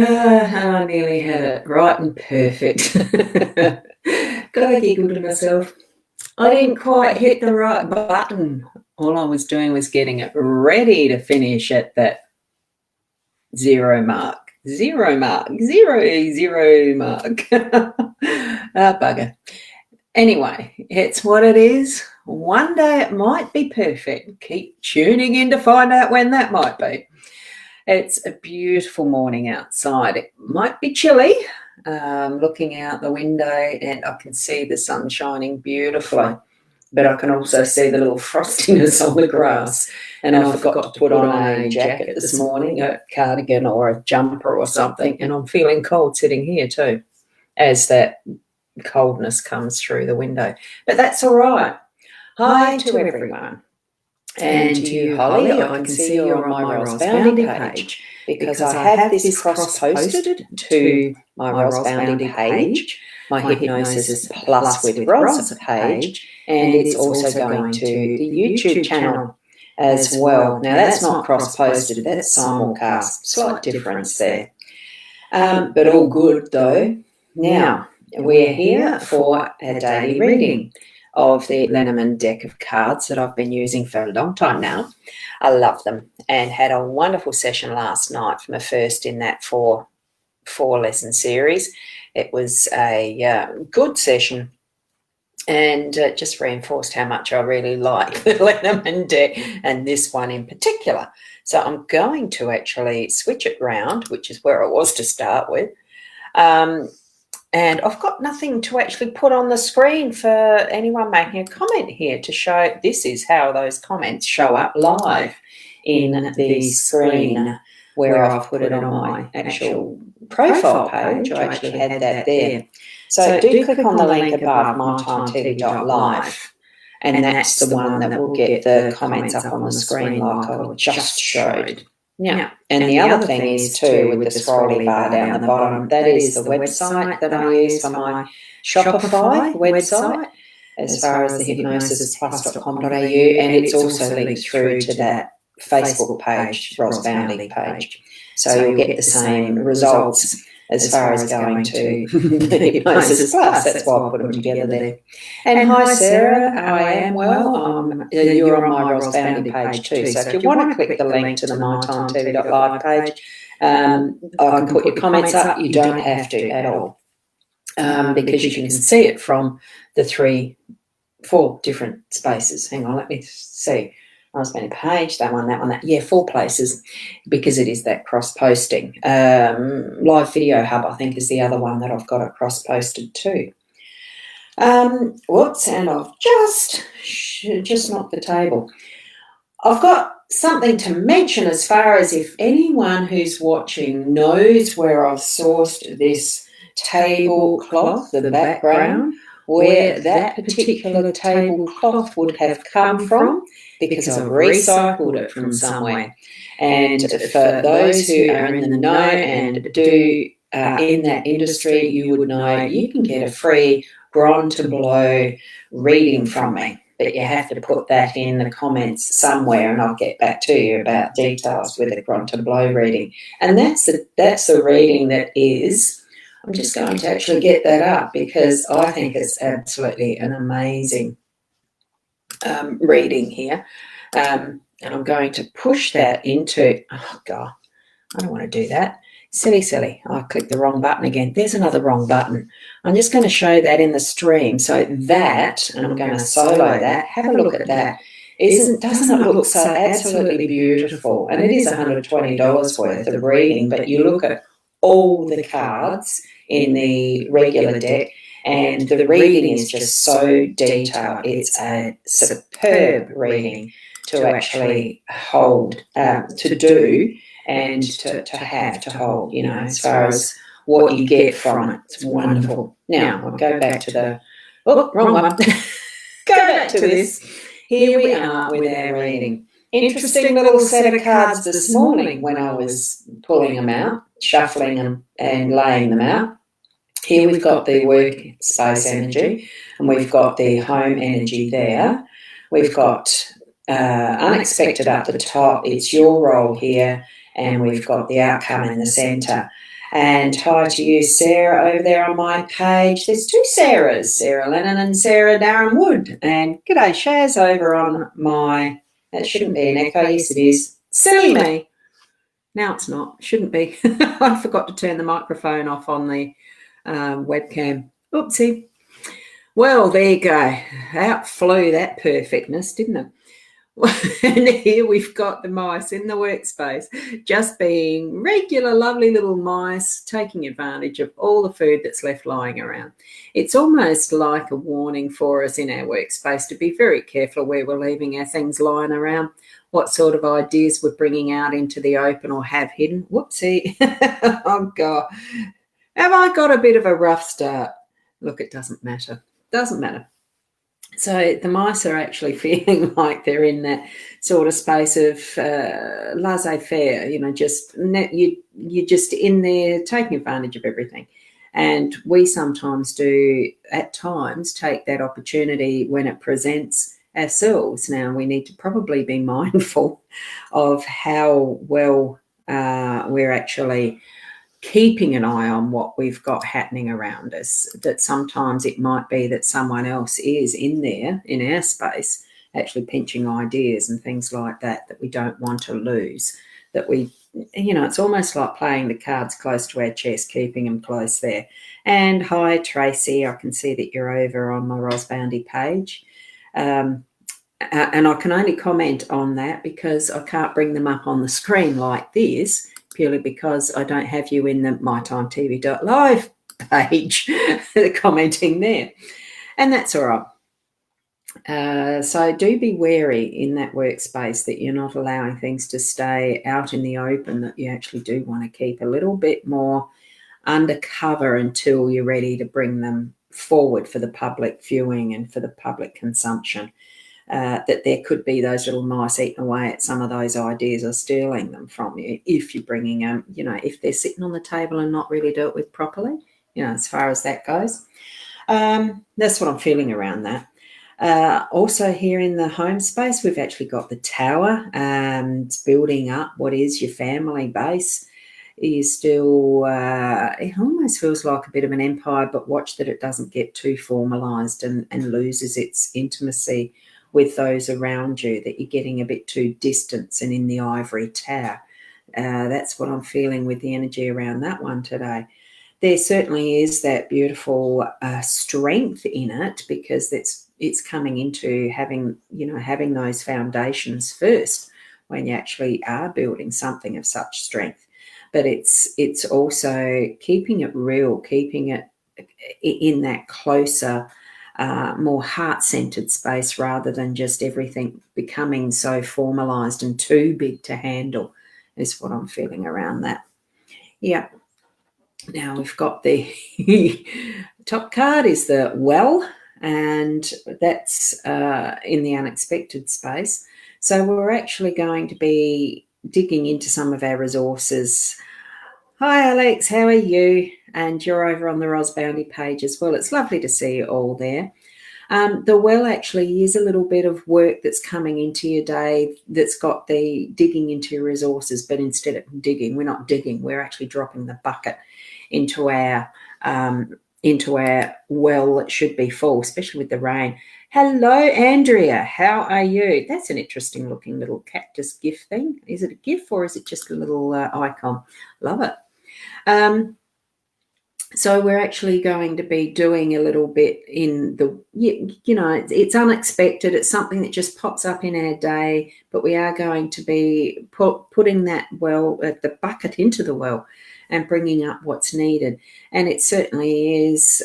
I nearly had it right and perfect. Gotta giggle to myself. I didn't quite hit the right button. All I was doing was getting it ready to finish at that zero mark. Zero mark. Zero mark. Bugger. Anyway, it's what it is. One day it might be perfect. Keep tuning in to find out when that might be. It's a beautiful morning outside. It might be chilly, looking out the window, and I can see the sun shining beautifully, but I can also see the little frostiness on the grass. And I forgot to put on a jacket this morning, a cardigan or a jumper or something, and I'm feeling cold sitting here too, as that coldness comes through the window. But that's all right. Hi to everyone. And to you, Holly, I can see you're on my Roz Bounty page because I have this cross-posted to my Roz Bounty page, my Hypnosis Plus with Roz page, and it's also going to the YouTube channel as well. Now, that's not cross-posted, that's simulcast. Slight difference there. But all good, though. Now, we're here for a daily reading of the Lenormand deck of cards that I've been using for a long time now. I love them and had a wonderful session last night for my first in that four lesson series. It was a good session and just reinforced how much I really like the Lenormand deck and this one in particular. So I'm going to actually switch it round, which is where I was to start with. And I've got nothing to actually put on the screen for anyone making a comment here to show this is how those comments show up live in the screen where I've put it on my actual profile page. I actually had that there. So do click on the link above mytimetv.live, and that's the one that will get the comments up on the screen like I just showed. Yeah, and the other thing is too, with the scrolly bar down the bottom, that is the website that I use for my Shopify website, as far as the hypnosisplus.com.au, and it's also linked through to that Facebook page, Roz Bounty page. So you'll get the same results as far as going to the Hypnosis Plus. That's why I put them together there. And hi, Sarah. I am well. You're on my Roz Bounty page too. So if you want to click the link to the mytimetv.live page, I can put your comments up. You don't have to at all, because you can see it from the 4 different spaces. Hang on, let me see. Roz Bounty page, that one. Yeah, 4 places, because it is that cross-posting. Live Video Hub, I think, is the other one that I've got it cross-posted too. Whoops, and I've just knocked the table. I've got something to mention as far as if anyone who's watching knows where I've sourced this tablecloth, the background, where that particular tablecloth would have come from, because I've recycled it from somewhere. And for those who are in the know and do in that industry, you would know you can get a free Gron to Blow reading from me, but you have to put that in the comments somewhere, and I'll get back to you about details with the Gron to Blow reading. And that's the reading that is. I'm just going to actually get that up because I think it's absolutely an amazing reading here. And I'm going to push that into, oh God, I don't want to do that. Silly. I clicked the wrong button again. There's another wrong button. I'm just going to show that in the stream. So that, and I'm going to solo that. Have a look at that. Doesn't it look so absolutely beautiful? And it is $120 worth of reading, but you look at all the cards in the regular deck, and the reading is just so detailed. It's a superb reading to actually hold, to do, and to hold, as far as what you get from it. It's wonderful. Now, I'll go back to the, wrong one. Go back to this. Here we are with our reading. Interesting little set of cards this morning when I was pulling them out, shuffling them and laying them out. Here we've got the workspace energy, and we've got the home energy there. We've got unexpected up the top. It's your role here, and we've got the outcome in the centre. And hi to you, Sarah, over there on my page. There's two Sarahs, Sarah Lennon and Sarah Darren Wood. And g'day, Shaz, over on my, that shouldn't be an echo, yes it is. Silly me. Now it's not, shouldn't be. I forgot to turn the microphone off on the webcam. Oopsie. Well, there you go. Out flew that perfectness, didn't it? And here we've got the mice in the workspace, just being regular, lovely little mice, taking advantage of all the food that's left lying around. It's almost like a warning for us in our workspace to be very careful where we're leaving our things lying around, what sort of ideas we're bringing out into the open or have hidden. Whoopsie. Oh, God. Have I got a bit of a rough start? Look, it doesn't matter. Doesn't matter. So the mice are actually feeling like they're in that sort of space of laissez-faire, you're just in there taking advantage of everything. And we sometimes do, at times, take that opportunity when it presents ourselves. Now, we need to probably be mindful of how well we're actually keeping an eye on what we've got happening around us, that sometimes it might be that someone else is in there in our space actually pinching ideas and things like that we don't want to lose, that we, it's almost like playing the cards close to our chest, keeping them close there. And hi, Tracy, I can see that you're over on my Rosboundy page. And I can only comment on that because I can't bring them up on the screen like this, purely because I don't have you in the mytimetv.live page commenting there. And that's all right. So do be wary in that workspace that you're not allowing things to stay out in the open, that you actually do want to keep a little bit more undercover until you're ready to bring them forward for the public viewing and for the public consumption. That there could be those little mice eating away at some of those ideas or stealing them from you if you're bringing them, if they're sitting on the table and not really dealt with properly, as far as that goes. That's what I'm feeling around that. Also here in the home space, we've actually got the tower, building up what is your family base. Is still, it almost feels like a bit of an empire, but watch that it doesn't get too formalised and loses its intimacy with those around you, that you're getting a bit too distant and in the ivory tower. That's what I'm feeling with the energy around that one today. There certainly is that beautiful strength in it, because it's coming into having those foundations first when you actually are building something of such strength. But it's also keeping it real, keeping it in that closer, more heart-centered space, rather than just everything becoming so formalized and too big to handle, is what I'm feeling around that. Yeah. Now we've got the top card is the well, and that's in the unexpected space. So we're actually going to be digging into some of our resources. Hi, Alex, how are you? And you're over on the Rosboundy page as well. It's lovely to see you all there. The well actually is a little bit of work that's coming into your day that's got the digging into your resources, but instead of digging, we're not digging, we're actually dropping the bucket into our well that should be full, especially with the rain. Hello, Andrea. How are you? That's an interesting looking little cactus GIF thing. Is it a GIF or is it just a little icon? Love it. So we're actually going to be doing a little bit in the, it's unexpected. It's something that just pops up in our day, but we are going to be putting that the bucket into the well and bringing up what's needed. And it certainly is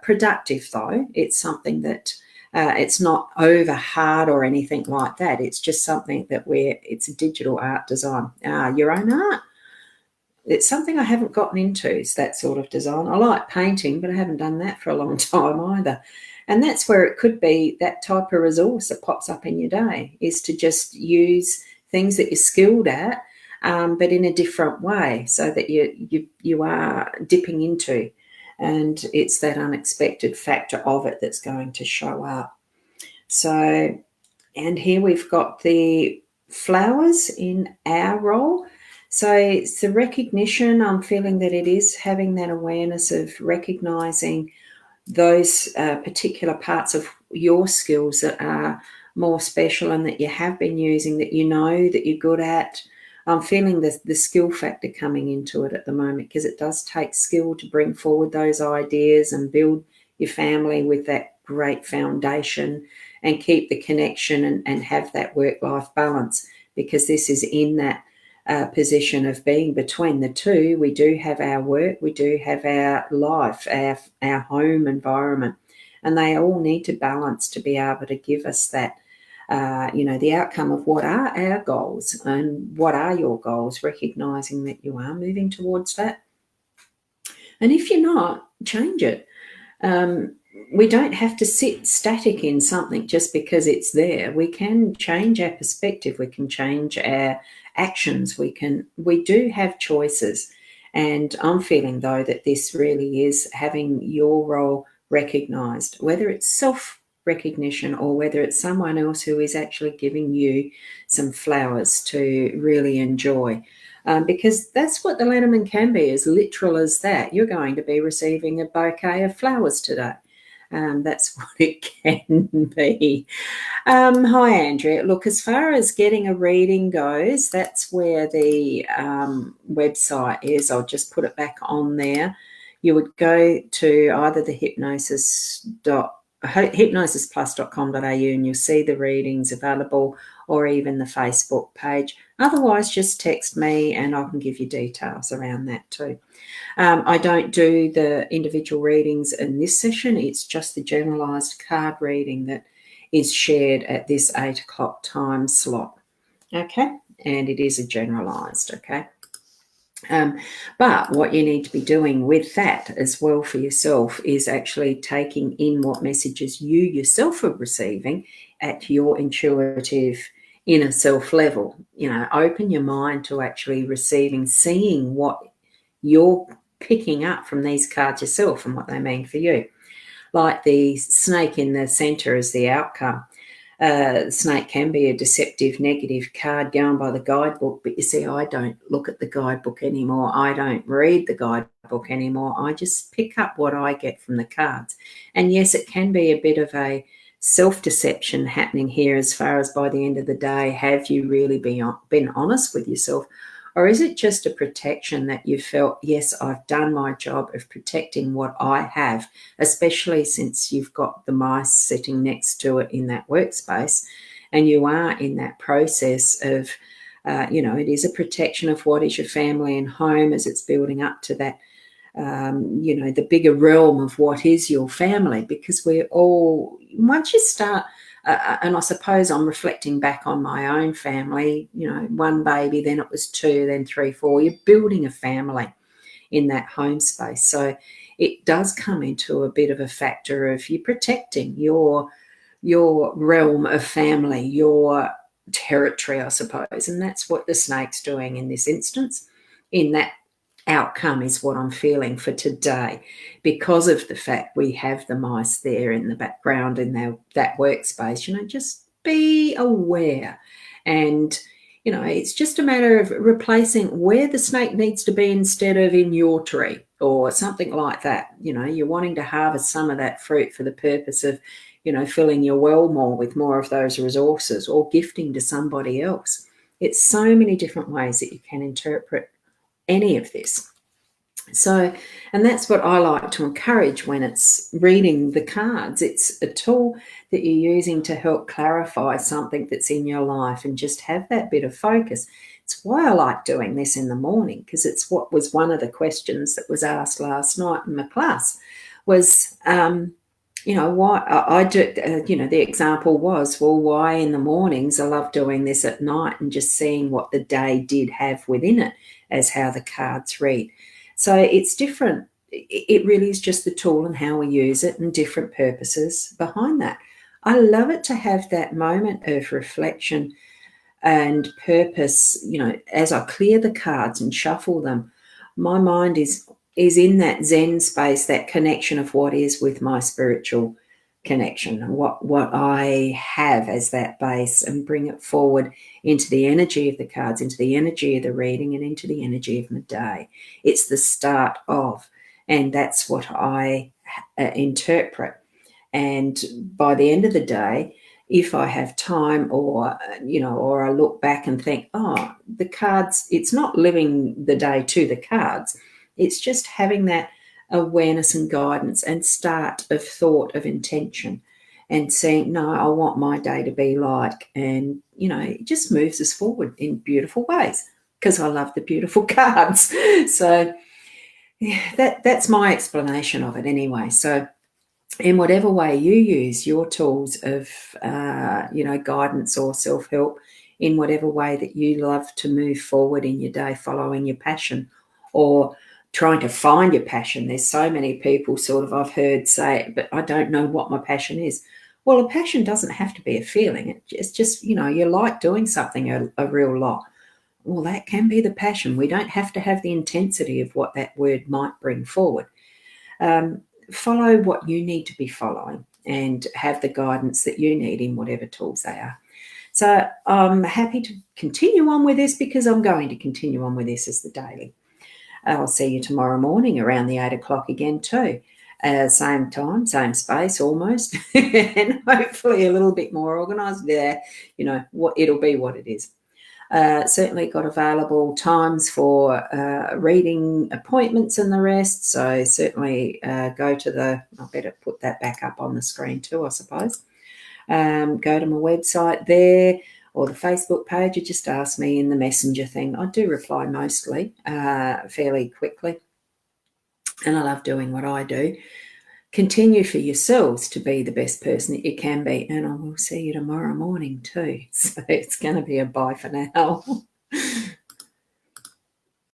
productive, though. It's something that it's not over hard or anything like that. It's just something that it's a digital art design, your own art. It's something I haven't gotten into, is that sort of design. I like painting, but I haven't done that for a long time either. And that's where it could be that type of resource that pops up in your day, is to just use things that you're skilled at, but in a different way, so that you are dipping into, and it's that unexpected factor of it that's going to show up. So, and here we've got the flowers in our role. So it's the recognition. I'm feeling that it is having that awareness of recognizing those particular parts of your skills that are more special and that you have been using, that you know that you're good at. I'm feeling the skill factor coming into it at the moment, because it does take skill to bring forward those ideas and build your family with that great foundation and keep the connection and have that work-life balance, because this is in that position of being between the two. We do have our work, we do have our life, our home environment, and they all need to balance to be able to give us that, the outcome of what are our goals and what are your goals, recognizing that you are moving towards that. And if you're not, change it. We don't have to sit static in something just because it's there. We can change our perspective. We can change our actions. We do have choices. And I'm feeling, though, that this really is having your role recognized, whether it's self-recognition or whether it's someone else who is actually giving you some flowers to really enjoy. Because that's what the Lenormand can be, as literal as that. You're going to be receiving a bouquet of flowers today. That's what it can be. Hi, Andrea. Look, as far as getting a reading goes, that's where the website is. I'll just put it back on there. You would go to either the hypnosisplus.com.au and you'll see the readings available, or even the Facebook page. Otherwise, just text me and I can give you details around that too. I don't do the individual readings in this session. It's just the generalised card reading that is shared at this 8 o'clock time slot. Okay, and it is a generalised, okay? But what you need to be doing with that as well for yourself is actually taking in what messages you yourself are receiving at your intuitive inner self level. Open your mind to actually receiving, seeing what you're picking up from these cards yourself and what they mean for you. Like the snake in the center is the outcome. Snake can be a deceptive, negative card going by the guidebook, but you see, I don't look at the guidebook anymore. I don't read the guidebook anymore. I just pick up what I get from the cards. And yes, it can be a bit of a self-deception happening here, as far as by the end of the day, have you really been honest with yourself? Or is it just a protection that you felt, yes, I've done my job of protecting what I have, especially since you've got the mice sitting next to it in that workspace, and you are in that process of, it is a protection of what is your family and home as it's building up to that, the bigger realm of what is your family, because we're all, once you start, and I suppose I'm reflecting back on my own family, one baby, then it was 2, then 3, 4. You're building a family in that home space. So it does come into a bit of a factor of you protecting your realm of family, your territory, I suppose. And that's what the snake's doing in this instance. In that outcome is what I'm feeling for today, because of the fact we have the mice there in the background in that workspace. Just be aware, and it's just a matter of replacing where the snake needs to be instead of in your tree or something like that. You're wanting to harvest some of that fruit for the purpose of filling your well more with more of those resources, or gifting to somebody else. It's so many different ways that you can interpret any of this. So, and that's what I like to encourage when it's reading the cards. It's a tool that you're using to help clarify something that's in your life and just have that bit of focus. It's why I like doing this in the morning, because it's what was one of the questions that was asked last night in my class was, why I do, the example was, well, why in the mornings I love doing this at night and just seeing what the day did have within it as how the cards read. So it's different. It really is just the tool and how we use it and different purposes behind that. I love it to have that moment of reflection and purpose. As I clear the cards and shuffle them, my mind is in that Zen space, that connection of what is with my spiritual connection, what I have as that base, and bring it forward into the energy of the cards, into the energy of the reading, and into the energy of the day. It's the start of, and that's what I interpret. And by the end of the day, if I have time, or I look back and think, oh, the cards, it's not living the day to the cards. It's just having that awareness and guidance and start of thought, of intention, and saying, no, I want my day to be like, and, it just moves us forward in beautiful ways because I love the beautiful cards. So yeah, that's my explanation of it anyway. So in whatever way you use your tools of, guidance or self-help, in whatever way that you love to move forward in your day, following your passion or trying to find your passion. There's so many people sort of I've heard say, but I don't know what my passion is. Well, a passion doesn't have to be a feeling. It's just, you like doing something a real lot. Well, that can be the passion. We don't have to have the intensity of what that word might bring forward. Um, Follow what you need to be following and have the guidance that you need in whatever tools they are. So I'm happy to continue on with this because I'm going to continue on with this as the daily. I'll see you tomorrow morning around the 8 o'clock again too. Same time, same space almost, and hopefully a little bit more organised there. It'll be what it is. Certainly got available times for reading appointments and the rest. So certainly go to I better put that back up on the screen too, I suppose. Go to my website there or the Facebook page. You just ask me in the messenger thing. I do reply mostly fairly quickly. And I love doing what I do. Continue for yourselves to be the best person that you can be. And I will see you tomorrow morning too. So it's going to be a bye for now.